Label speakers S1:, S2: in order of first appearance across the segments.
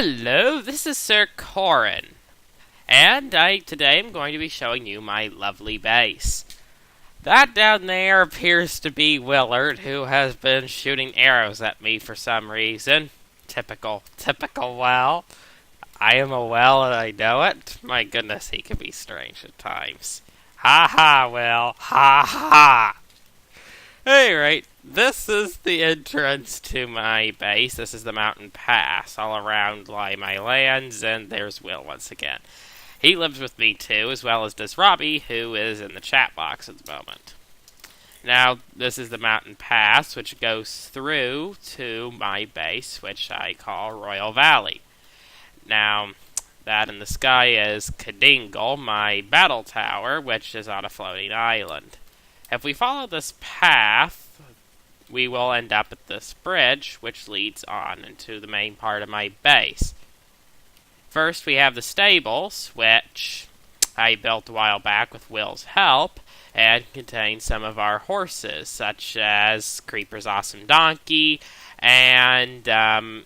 S1: Hello, this is Sir Corin, and today am going to be showing you my lovely base. That down there appears to be Willard, who has been shooting arrows at me for some reason. Typical Well. I am a well and I know it. My goodness, he can be strange at times. Ha ha, Will. Ha ha! Anyway, this is the entrance to my base. This is the mountain pass. All around lie my lands, and there's Will once again. He lives with me too, as well as does Robbie, who is in the chat box at the moment. Now, this is the mountain pass, which goes through to my base, which I call Royal Valley. Now, that in the sky is Kadingle, my battle tower, which is on a floating island. If we follow this path, we will end up at this bridge, which leads on into the main part of my base. First, we have the stables, which I built a while back with Will's help, and contain some of our horses, such as Creeper's Awesome Donkey, and, well,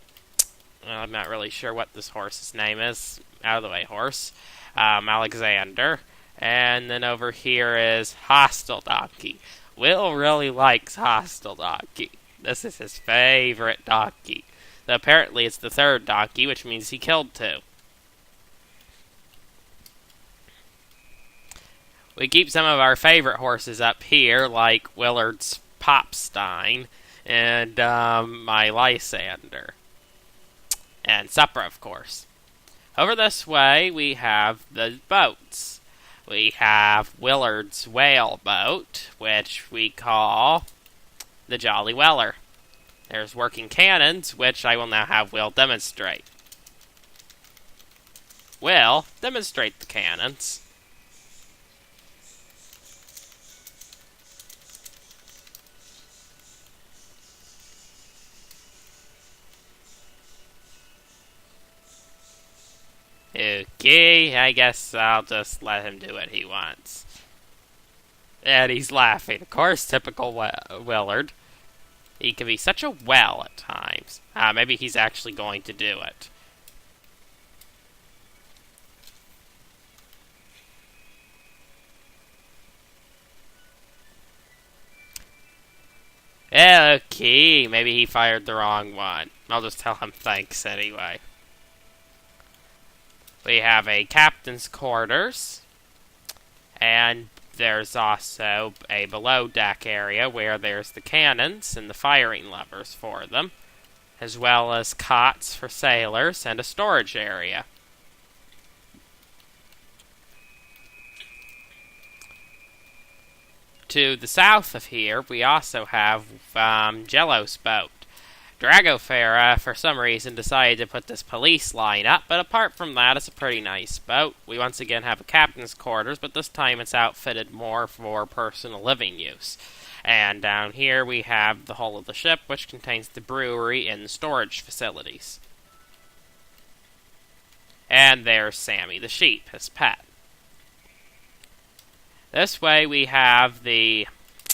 S1: I'm not really sure what this horse's name is. Out of the way, horse. Alexander. And then over here is Hostile Donkey. Will really likes Hostile Donkey. This is his favorite donkey. Though apparently it's the third donkey, which means he killed two. We keep some of our favorite horses up here, like Willard's Popstein and my Lysander. And Supper, of course. Over this way, we have the boats. We have Willard's whale boat, which we call the Jolly Weller. There's working cannons, which I will now have Will demonstrate. Will, demonstrate the cannons. Okay, I guess I'll just let him do what he wants. And he's laughing. Of course, typical Willard. He can be such a well at times. Maybe he's actually going to do it. Okay, maybe he fired the wrong one. I'll just tell him thanks anyway. We have a captain's quarters, and there's also a below deck area where there's the cannons and the firing levers for them, as well as cots for sailors and a storage area. To the south of here, we also have Jello's boat. Dragofera, for some reason, decided to put this police line up, but apart from that, it's a pretty nice boat. We once again have a captain's quarters, but this time it's outfitted more for personal living use. And down here we have the hull of the ship, which contains the brewery and the storage facilities. And there's Sammy the sheep, his pet. This way we have the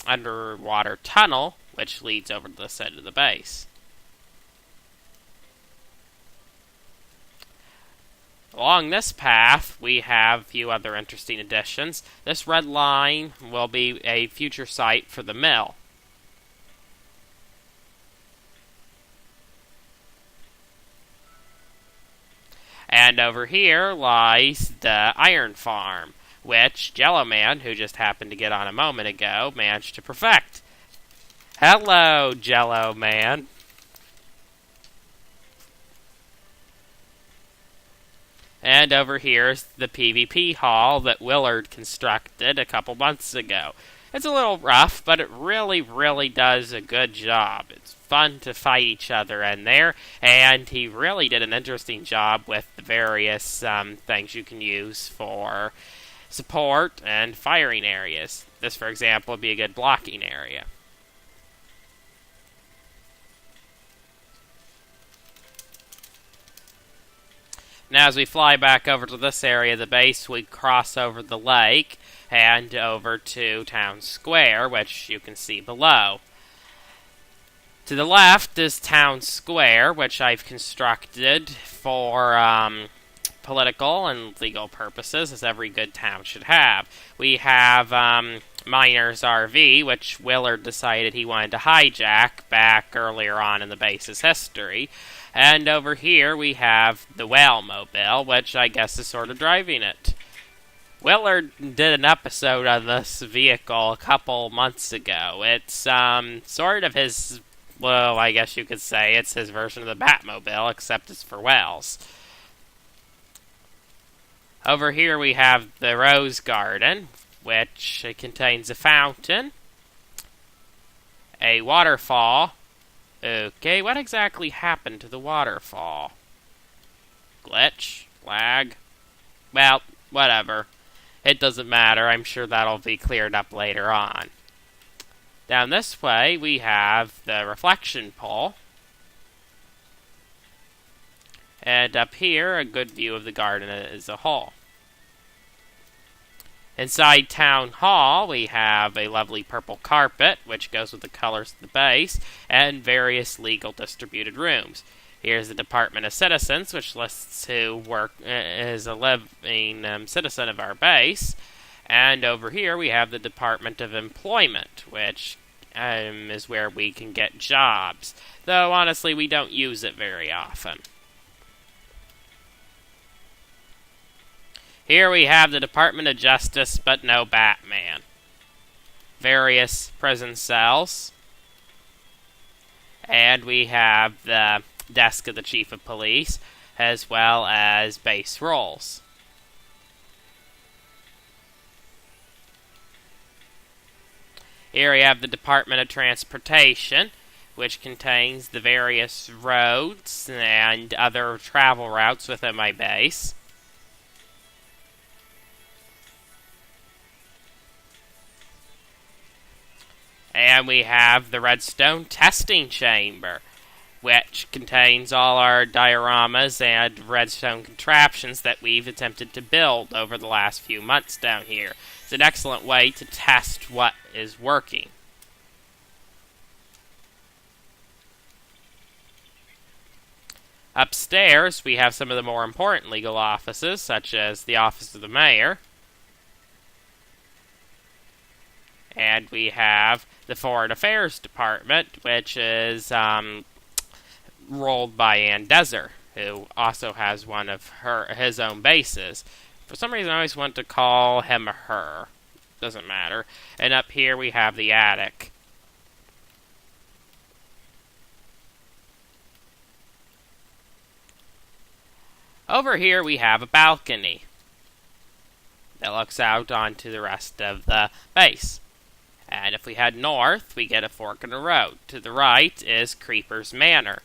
S1: underwater tunnel, which leads over to the side of the base. Along this path, we have a few other interesting additions. This red line will be a future site for the mill. And over here lies the iron farm, which Jello Man, who just happened to get on a moment ago, managed to perfect. Hello, Jello Man. And over here is the PvP hall that Willard constructed a couple months ago. It's a little rough, but it really does a good job. It's fun to fight each other in there, and he really did an interesting job with the various things you can use for support and firing areas. This, for example, would be a good blocking area. Now, as we fly back over to this area of the base, we cross over the lake and over to Town Square, which you can see below. To the left is Town Square, which I've constructed for political and legal purposes, as every good town should have. We have Miner's RV, which Willard decided he wanted to hijack back earlier on in the base's history. And over here we have the Whale-mobile, which I guess is sort of driving it. Willard did an episode on this vehicle a couple months ago. It's sort of his, well, I guess you could say it's his version of the Batmobile, except it's for whales. Over here we have the Rose Garden, which contains a fountain, a waterfall. Okay, what exactly happened to the waterfall? Glitch? Lag? Well, whatever. It doesn't matter. I'm sure that'll be cleared up later on. Down this way, we have the reflection pole. And up here, a good view of the garden as a whole. Inside Town Hall, we have a lovely purple carpet, which goes with the colors of the base, and various legal distributed rooms. Here's the Department of Citizens, which lists who work is a living citizen of our base. And over here, we have the Department of Employment, which is where we can get jobs. Though, honestly, we don't use it very often. Here we have the Department of Justice, but no Batman. Various prison cells. And we have the desk of the Chief of Police, as well as base roles. Here we have the Department of Transportation, which contains the various roads and other travel routes within my base. And we have the Redstone Testing Chamber, which contains all our dioramas and redstone contraptions that we've attempted to build over the last few months down here. It's an excellent way to test what is working. Upstairs, we have some of the more important legal offices, such as the Office of the Mayor. And we have the Foreign Affairs Department, which is rolled by Ann Deser, who also has one of his own bases. For some reason, I always want to call him or her. Doesn't matter. And up here, we have the attic. Over here, we have a balcony that looks out onto the rest of the base. And if we head north, we get a fork in the road. To the right is Creeper's Manor.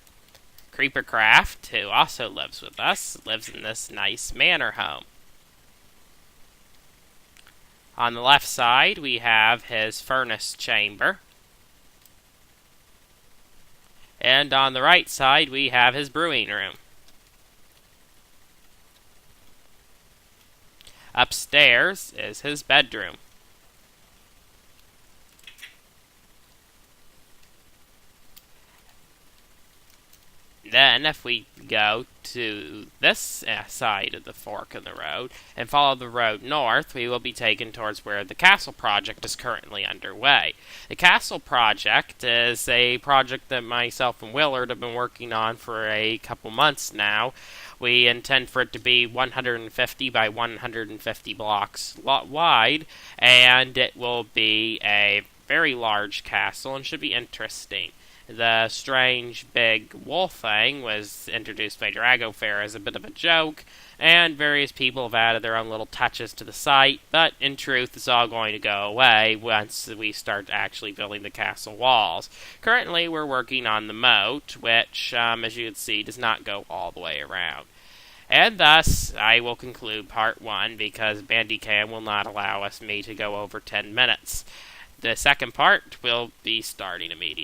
S1: Creepercraft, who also lives with us, lives in this nice manor home. On the left side, we have his furnace chamber. And on the right side, we have his brewing room. Upstairs is his bedroom. Then, if we go to this side of the fork in the road and follow the road north, we will be taken towards where the castle project is currently underway. The castle project is a project that myself and Willard have been working on for a couple months now. We intend for it to be 150 by 150 blocks wide, and it will be a very large castle and should be interesting. The strange big wolf thing was introduced by Dragofair as a bit of a joke, and various people have added their own little touches to the site, but in truth it's all going to go away once we start actually building the castle walls. Currently we're working on the moat, which, as you can see, does not go all the way around. And thus, I will conclude part 1, because Bandicam will not allow me to go over 10 minutes. The second part will be starting immediately.